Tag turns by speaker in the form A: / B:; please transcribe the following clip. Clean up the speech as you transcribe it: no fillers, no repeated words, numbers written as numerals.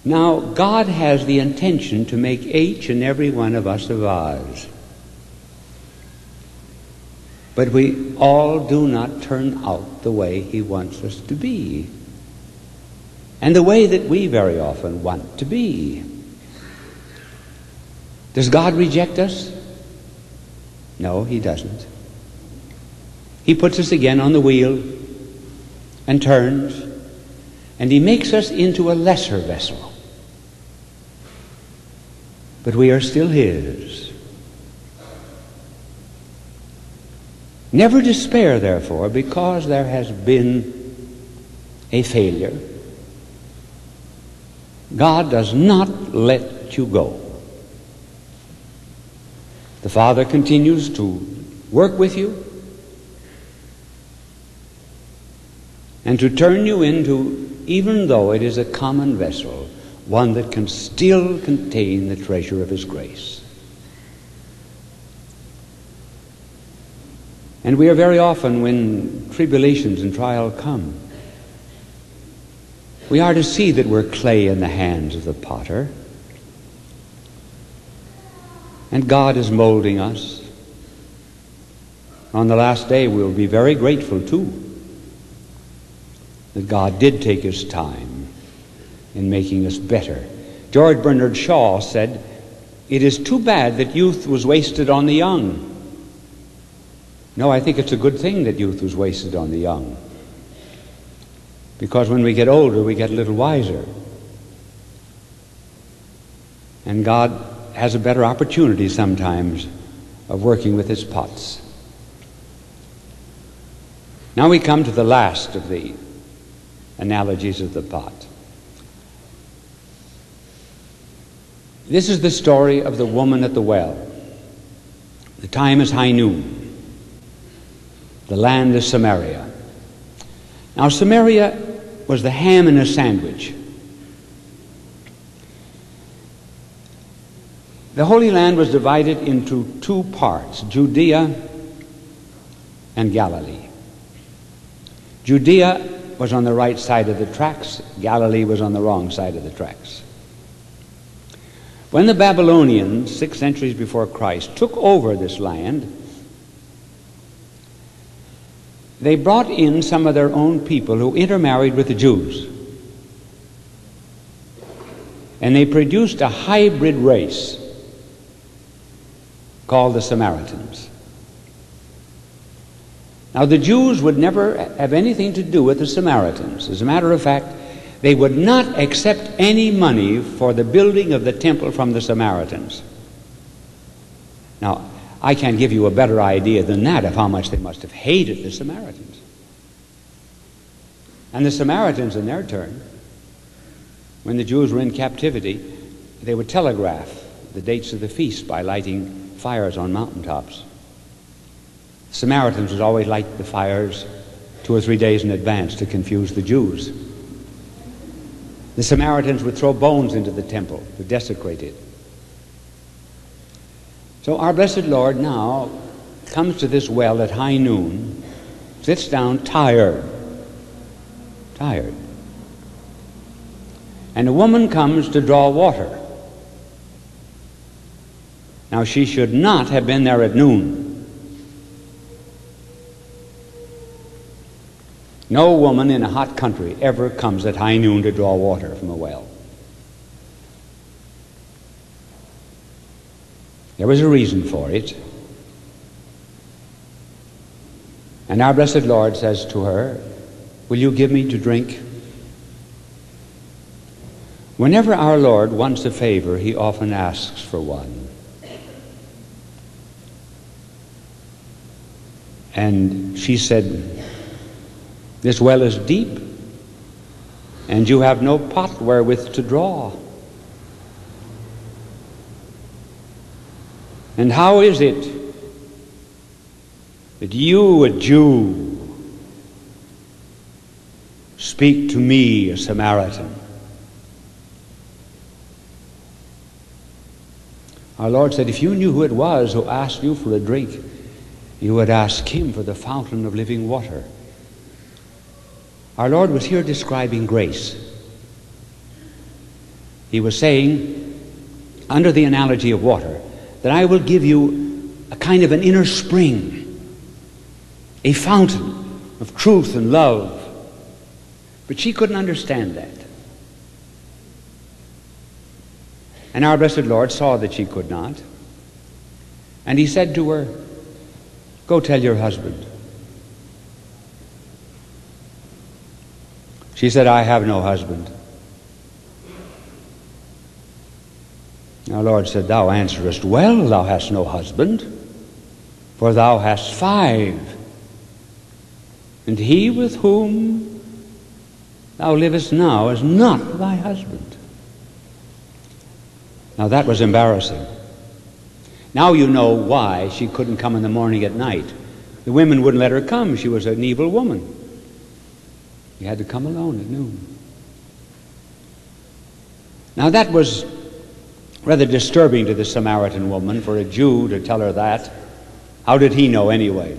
A: Now, God has the intention to make each and every one of us a vase. But we all do not turn out the way He wants us to be, and the way that we very often want to be. Does God reject us? No, He doesn't. He puts us again on the wheel and turns, and He makes us into a lesser vessel. But we are still His. Never despair, therefore, because there has been a failure. God does not let you go. The Father continues to work with you and to turn you into, even though it is a common vessel, one that can still contain the treasure of His grace. And we are very often, when tribulations and trial come, we are to see that we're clay in the hands of the potter, and God is molding us. On the last day, we'll be very grateful, too, that God did take His time in making us better. George Bernard Shaw said, "It is too bad that youth was wasted on the young." No, I think it's a good thing that youth was wasted on the young, because when we get older, we get a little wiser. And God has a better opportunity sometimes of working with His pots. Now we come to the last of the analogies of the pot. This is the story of the woman at the well. The time is high noon. The land is Samaria. Now, Samaria was the ham in a sandwich. The Holy Land was divided into two parts, Judea and Galilee. Judea was on the right side of the tracks. Galilee was on the wrong side of the tracks. When the Babylonians, 6 centuries before Christ, took over this land, they brought in some of their own people who intermarried with the Jews. And they produced a hybrid race called the Samaritans. Now, the Jews would never have anything to do with the Samaritans. As a matter of fact, they would not accept any money for the building of the temple from the Samaritans. Now, I can't give you a better idea than that of how much they must have hated the Samaritans. And the Samaritans, in their turn, when the Jews were in captivity, they would telegraph the dates of the feast by lighting fires on mountaintops. The Samaritans would always light the fires 2 or 3 days in advance to confuse the Jews. The Samaritans would throw bones into the temple to desecrate it. So our blessed Lord now comes to this well at high noon, sits down tired. And a woman comes to draw water. Now, she should not have been there at noon. No woman in a hot country ever comes at high noon to draw water from a well. There was a reason for it. And our blessed Lord says to her, "Will you give me to drink?" Whenever our Lord wants a favor, He often asks for one. And she said, "This well is deep, and you have no pot wherewith to draw. And how is it that you, a Jew, speak to me, a Samaritan?" Our Lord said, if you knew who it was who asked you for a drink, you would ask Him for the fountain of living water. Our Lord was here describing grace. He was saying, under the analogy of water, that I will give you a kind of an inner spring, a fountain of truth and love. But she couldn't understand that. And our blessed Lord saw that she could not. And he said to her, go tell your husband. She said, I have no husband. Our Lord said, thou answerest well, thou hast no husband, for thou hast 5, and he with whom thou livest now is not thy husband. Now that was embarrassing. Now you know why she couldn't come in the morning at night. The women wouldn't let her come. She was an evil woman. She had to come alone at noon. Now that was rather disturbing to the Samaritan woman, for a Jew to tell her that. How did he know anyway?